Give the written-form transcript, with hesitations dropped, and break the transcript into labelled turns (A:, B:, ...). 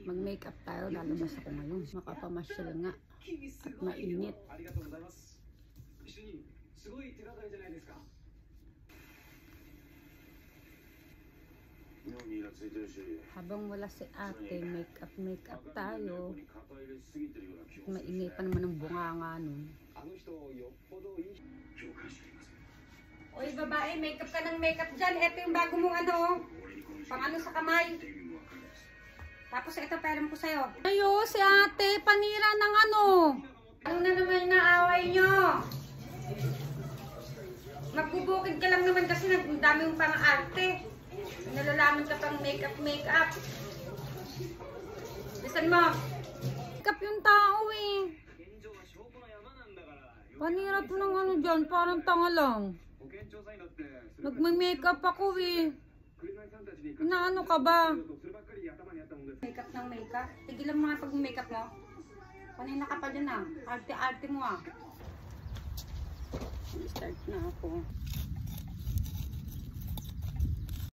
A: Mag-makeup tayo, lalabas ako ngayon. Makapamasyal nga at mainit. Habang wala si ate, makeup tayo. At mainit pa naman ang bunganga nun. Oy babae, makeup ka ng makeup dyan. Ito yung bago mong ano, pang ano sa kamay. Tapos ito, pairam ko sa'yo. Ayo, si ate, panira ng ano. Ano na naman yung naaway nyo? Magbubukid ka lang naman kasi ang dami yung pang-arte. Nalalaman ka pang makeup. Listen mo. Makeup yung tao eh. Panira to ng ano dyan, parang tanga lang. Nagme-makeup ako eh. Inaano ka ba? Makeup ng makeup? Tigilan mo nga pag-makeup mo. Kanina ka pa dyan ah. Arte-arte mo ah. Start na ako.